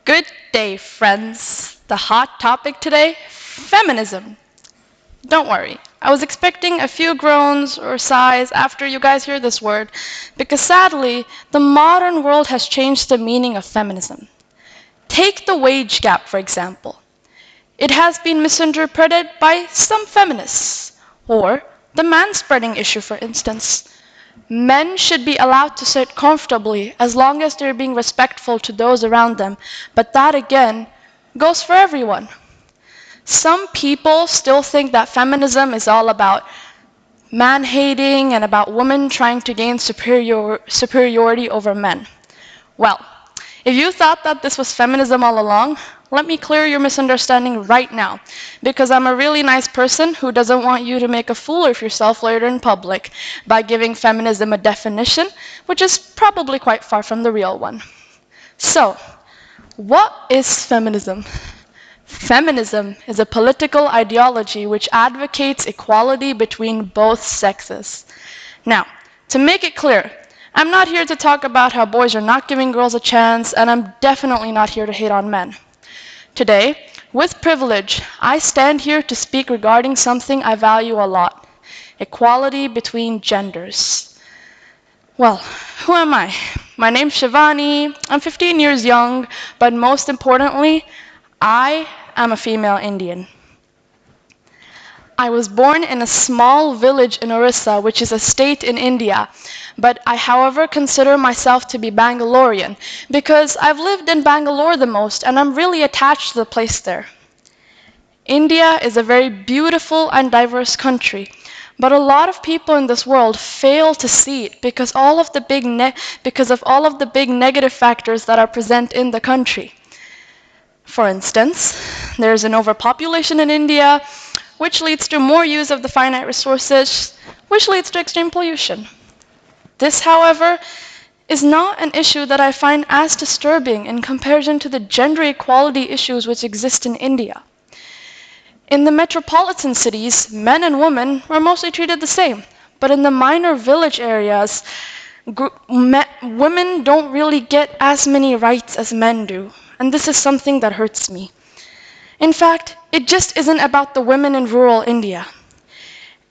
Good day, friends. The hot topic today, feminism. Don't worry, I was expecting a few groans or sighs after you guys hear this word, because sadly, the modern world has changed the meaning of feminism. Take the wage gap, for example. It has been misinterpreted by some feminists, or the manspreading issue, for instance. Men should be allowed to sit comfortably as long as they're being respectful to those around them, but that again goes for everyone. Some people still think that feminism is all about man-hating and about women trying to gain superiority over men. Well, if you thought that this was feminism all along, let me clear your misunderstanding right now, because I'm a really nice person who doesn't want you to make a fool of yourself later in public by giving feminism a definition, which is probably quite far from the real one. So, what is feminism? Feminism is a political ideology which advocates equality between both sexes. Now, to make it clear, I'm not here to talk about how boys are not giving girls a chance, and I'm definitely not here to hate on men. Today, with privilege, I stand here to speak regarding something I value a lot: equality between genders. Well, who am I? My name's Shivani. I'm 15 years young, but most importantly, I am a female Indian. I was born in a small village in Orissa, which is a state in India, but I, however, consider myself to be Bangalorean because I've lived in Bangalore the most and I'm really attached to the place there. India is a very beautiful and diverse country, but a lot of people in this world fail to see it because of all of the big negative factors that are present in the country. For instance, there's an overpopulation in India, which leads to more use of the finite resources, which leads to extreme pollution. This, however, is not an issue that I find as disturbing in comparison to the gender equality issues which exist in India. In the metropolitan cities, men and women are mostly treated the same, but in the minor village areas, women don't really get as many rights as men do, and this is something that hurts me. In fact, it just isn't about the women in rural India.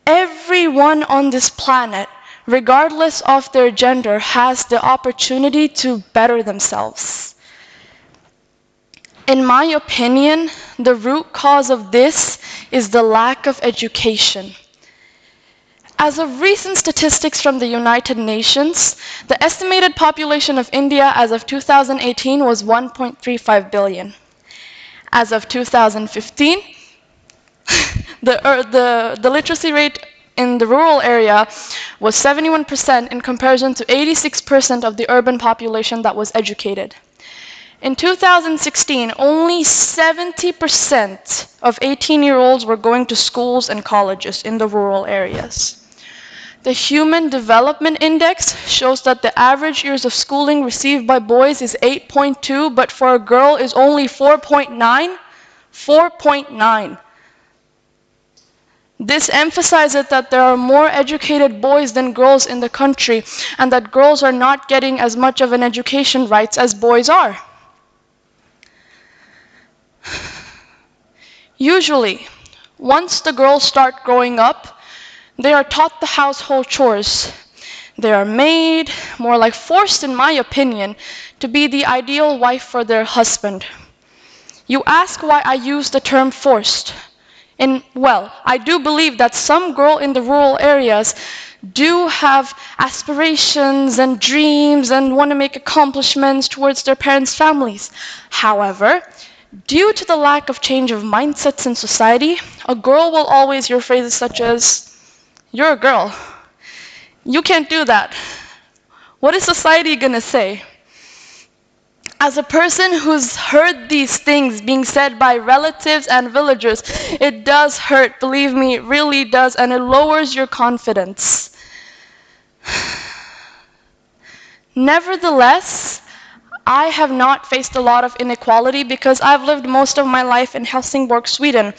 Everyone on this planet, regardless of their gender, has the opportunity to better themselves. In my opinion, the root cause of this is the lack of education. As of recent statistics from the United Nations, the estimated population of India as of 2018 was 1.35 billion. As of 2015, the literacy rate in the rural area was 71% in comparison to 86% of the urban population that was educated. In 2016, only 70% of 18-year-olds were going to schools and colleges in the rural areas. The Human Development Index shows that the average years of schooling received by boys is 8.2, but for a girl is only 4.9. 4.9. This emphasizes that there are more educated boys than girls in the country, and that girls are not getting as much of an education rights as boys are. Usually, once the girls start growing up, they are taught the household chores. They are made, more like forced in my opinion, to be the ideal wife for their husband. You ask why I use the term forced. Well, I do believe that some girls in the rural areas do have aspirations and dreams and want to make accomplishments towards their parents' families. However, due to the lack of change of mindsets in society, a girl will always hear phrases such as, "You're a girl. You can't do that. What is society gonna say?" As a person who's heard these things being said by relatives and villagers, it does hurt, believe me, it really does, and it lowers your confidence. Nevertheless, I have not faced a lot of inequality because I've lived most of my life in Helsingborg, Sweden.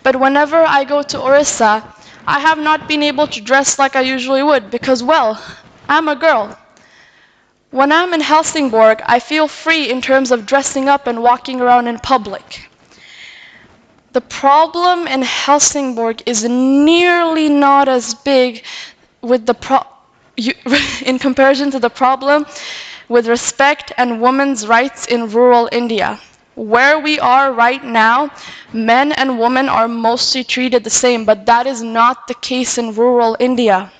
But whenever I go to Orissa, I have not been able to dress like I usually would because, well, I'm a girl. When I'm in Helsingborg, I feel free in terms of dressing up and walking around in public. The problem in Helsingborg is nearly not as big with in comparison to the problem with respect and women's rights in rural India. Where we are right now, men and women are mostly treated the same, but that is not the case in rural India.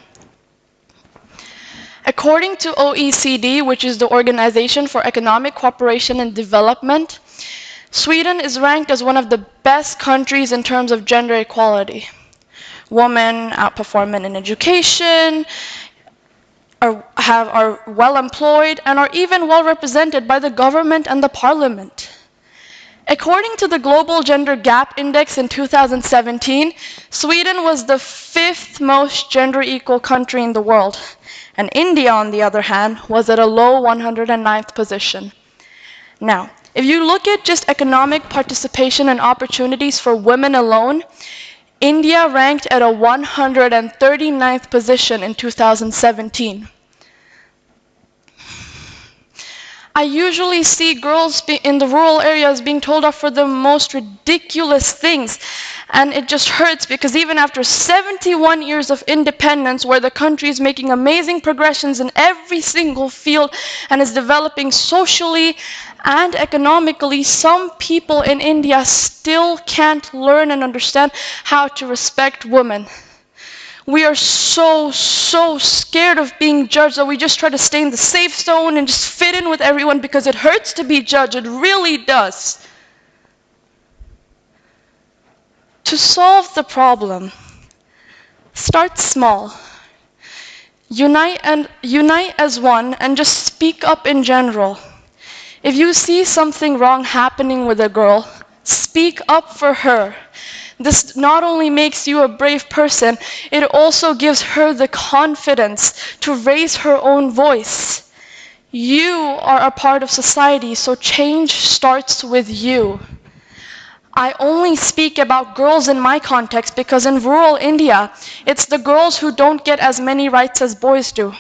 According to OECD, which is the Organization for Economic Cooperation and Development, Sweden is ranked as one of the best countries in terms of gender equality. Women outperform men in education, are well employed, and are even well represented by the government and the parliament. According to the Global Gender Gap Index in 2017, Sweden was the 5th most gender equal country in the world, and India, on the other hand, was at a low 109th position. Now, if you look at just economic participation and opportunities for women alone, India ranked at a 139th position in 2017. I usually see girls in the rural areas being told off for the most ridiculous things. And it just hurts because even after 71 years of independence, where the country is making amazing progressions in every single field and is developing socially and economically, some people in India still can't learn and understand how to respect women. We are so scared of being judged that we just try to stay in the safe zone and just fit in with everyone because it hurts to be judged. It really does. To solve the problem, start small. Unite as one and just speak up in general. If you see something wrong happening with a girl, speak up for her. This not only makes you a brave person, it also gives her the confidence to raise her own voice. You are a part of society, so change starts with you. I only speak about girls in my context because in rural India, it's the girls who don't get as many rights as boys do.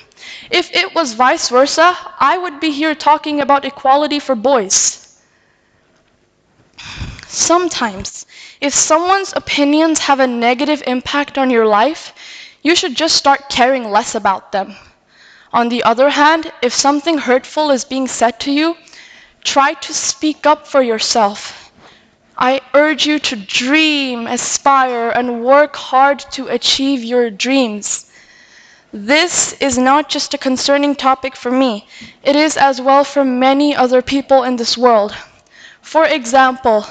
If it was vice versa, I would be here talking about equality for boys. Sometimes, if someone's opinions have a negative impact on your life, you should just start caring less about them. On the other hand, if something hurtful is being said to you, try to speak up for yourself. I urge you to dream, aspire, and work hard to achieve your dreams. This is not just a concerning topic for me, it is as well for many other people in this world. For example,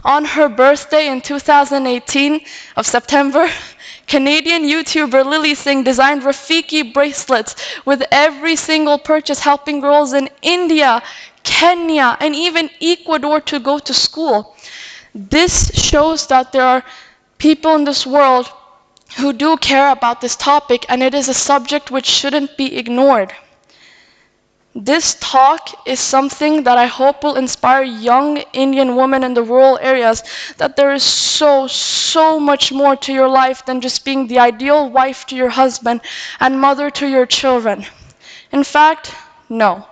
on her birthday in 2018 of September, Canadian YouTuber Lily Singh designed Rafiki bracelets with every single purchase helping girls in India, Kenya, and even Ecuador to go to school. This shows that there are people in this world who do care about this topic, and it is a subject which shouldn't be ignored. This talk is something that I hope will inspire young Indian women in the rural areas that there is so much more to your life than just being the ideal wife to your husband and mother to your children. In fact, no.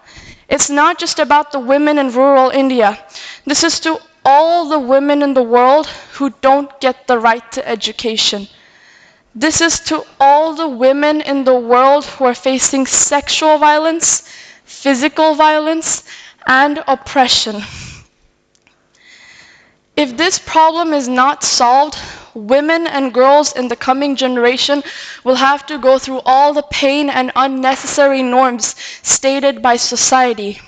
It's not just about the women in rural India. This is to all the women in the world who don't get the right to education. This is to all the women in the world who are facing sexual violence, physical violence, and oppression. If this problem is not solved, women and girls in the coming generation will have to go through all the pain and unnecessary norms stated by society.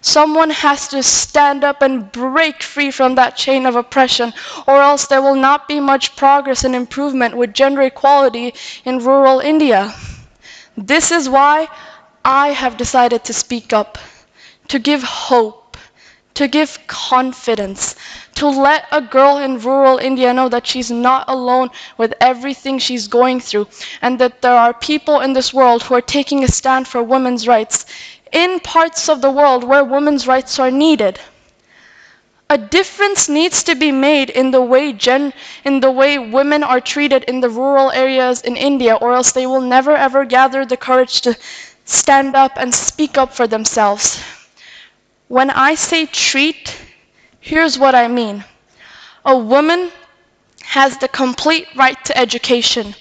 Someone has to stand up and break free from that chain of oppression, or else there will not be much progress and improvement with gender equality in rural India. This is why I have decided to speak up, to give hope, to give confidence, to let a girl in rural India know that she's not alone with everything she's going through, and that there are people in this world who are taking a stand for women's rights in parts of the world where women's rights are needed. A difference needs to be made in the way women are treated in the rural areas in India, or else they will never ever gather the courage to stand up and speak up for themselves. When I say treat, here's what I mean. A woman has the complete right to education,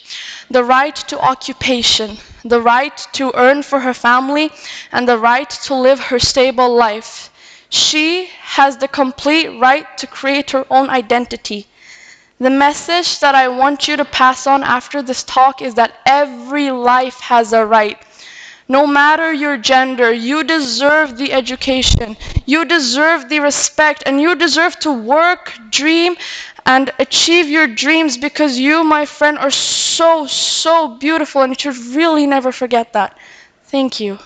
the right to occupation, the right to earn for her family, and the right to live her stable life. She has the complete right to create her own identity. The message that I want you to pass on after this talk is that every life has a right. No matter your gender, you deserve the education, you deserve the respect, and you deserve to work, dream, and achieve your dreams, because you, my friend, are so, so beautiful, and you should really never forget that. Thank you.